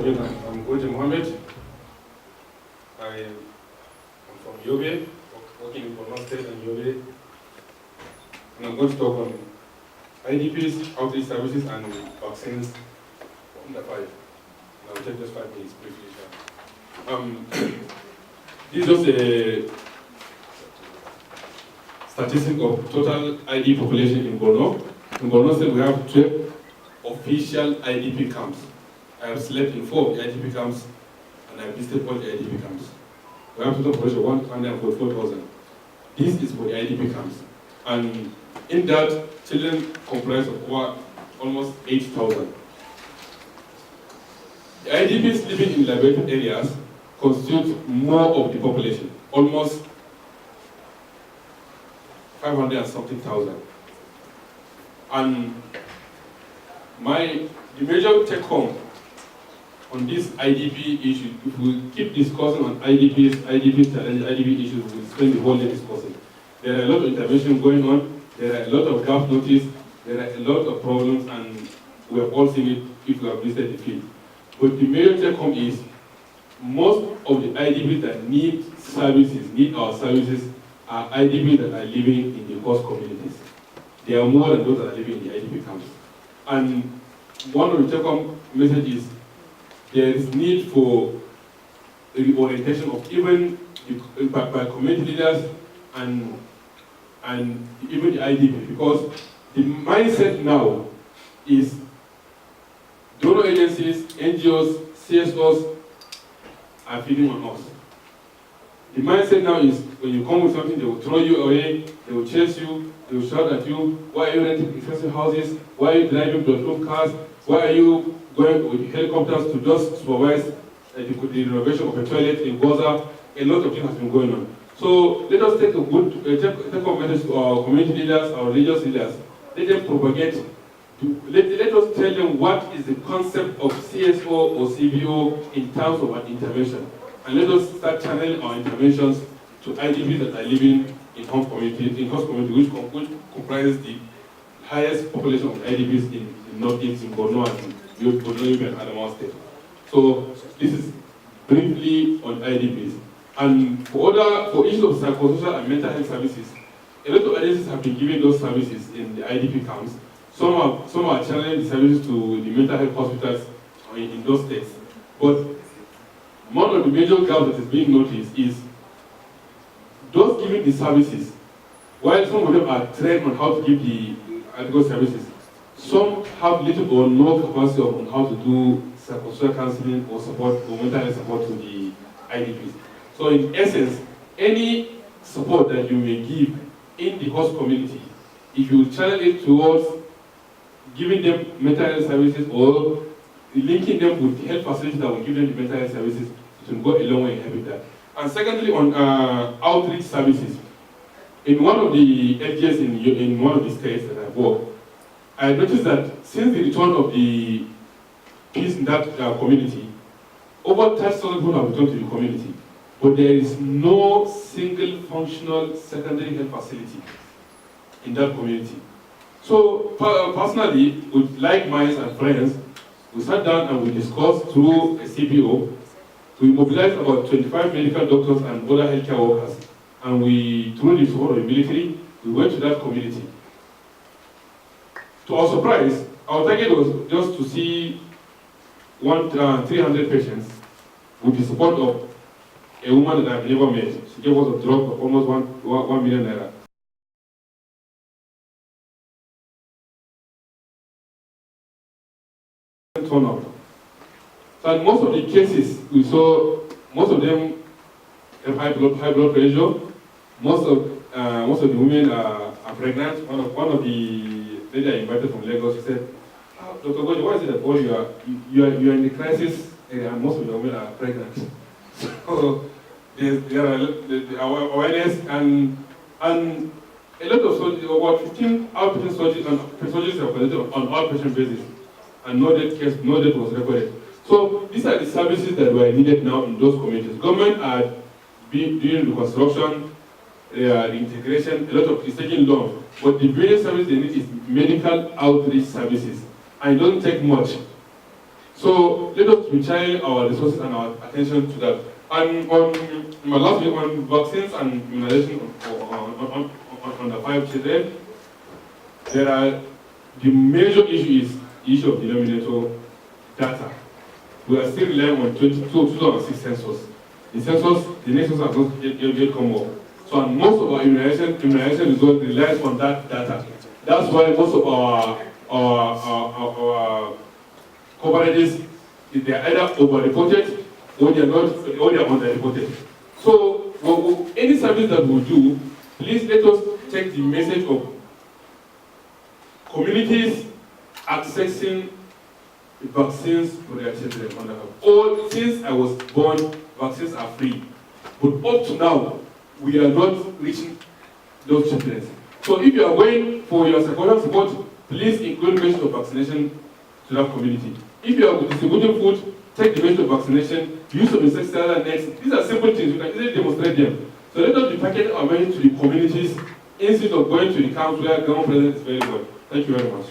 again, I'm Oji Mohammed. I am from Yobe, working in Borno State and Yobe. And I'm going to talk on IDPs, outreach services, and vaccines for under 5. And I'll take just 5 minutes briefly. This is just a statistic of total ID population in Borno. In Borno State, we have 12 official IDP camps. I have slept in 4 of the IDP camps, and I have visited all the IDP camps. We have total population of 144,000. This is for the IDP camps. And in that, children comprise of almost 8,000. The IDPs living in liberated areas constitute more of the population, almost 500 and something thousand. And the major take home on this IDP issue, if we keep discussing on IDP challenge, IDP issues, we'll spend the whole day discussing. There are a lot of intervention going on, there are a lot of gap notice, there are a lot of problems, and we have all seen it if we have visited the field. But the major take home is most of the IDPs that need our services, are IDPs that are living in the host communities. There are more than those that are living in the IDP camps. And one of the take home messages, there is need for reorientation of even by community leaders and even the IDP, because the mindset now is donor agencies, NGOs, CSOs are feeding on us. The mindset now is when you come with something, they will throw you away, they will chase you, they will shout at you, why are you renting expensive houses, why are you driving blood cars, why are you going with helicopters to just supervise the renovation of a toilet in Gaza. A lot of things has been going on. So let us take a message to our community leaders, our religious leaders. Let them propagate. Let us tell them what is the concept of CSO or CBO in terms of an intervention. And let us start channeling our interventions to IDPs that are living in host communities, which comprises the highest population of IDPs in Northeast, in Borno and Yobe and Adamawa State. So this is briefly on IDPs. And for issues of psychosocial and mental health services, a lot of agencies have been giving those services in the IDP camps. Some are channeling the services to the mental health hospitals in those states. But one of the major gaps that is being noticed is those giving the services, while some of them are trained on how to give the adequate services, some have little or no capacity on how to do psychosocial counseling or support or mental health support to the IDPs. So in essence, any support that you may give in the host community, if you channel it towards giving them mental health services or linking them with health facilities that will give them the mental health services, it will go a long way in helping that. And secondly, on outreach services, in one of the LGS in one of the states that I work, I noticed that since the return of the peace in that community, over 30,000 people have returned to the community, but there is no single functional secondary health facility in that community. So personally, with like minds and friends, we sat down and we discussed through a CBO. We mobilized about 25 medical doctors and other healthcare workers, and we, through the support of the military, we went to that community. To our surprise, our target was just to see 300 patients with the support of a woman that I've never met. She gave us a drug of almost 1 million naira. Turn up. So in most of the cases we saw, most of them have high blood pressure. Most of the women are pregnant. One of the lady I invited from Lagos, she said, Dr. Goji, why is it that all you are in the crisis area and most of the women are pregnant? So there are the awareness and a lot of surgeries, about 15 outpatient surgeries and surgeries are conducted on outpatient basis, and no death was recorded. So these are the services that were needed now in those communities. Government are doing the construction, the integration, a lot of is taking long, but the various services they need is medical outreach services, and it doesn't take much. So let us rechannel our resources and our attention to that. And on my last week on vaccines and immunization on the 5 children, the major issue is the issue of denominator data. We are still relying on 2006 census. The next census has not yet come up. So and most of our immunization results relies on that data. That's why most of our coverages, they are either over-reported or they are under-reported. So any service that we do, please let us take the message of communities accessing vaccines for their children. All since I was born, vaccines are free. But up to now, we are not reaching those children. So if you are going for your secondary support, please include message of vaccination to that community. If you are distributing food, take the message of vaccination, use of insecticidal nets. These are simple things, you can easily demonstrate them. So let us be packing our message to the communities instead of going to the council where government president is very good. Thank you very much.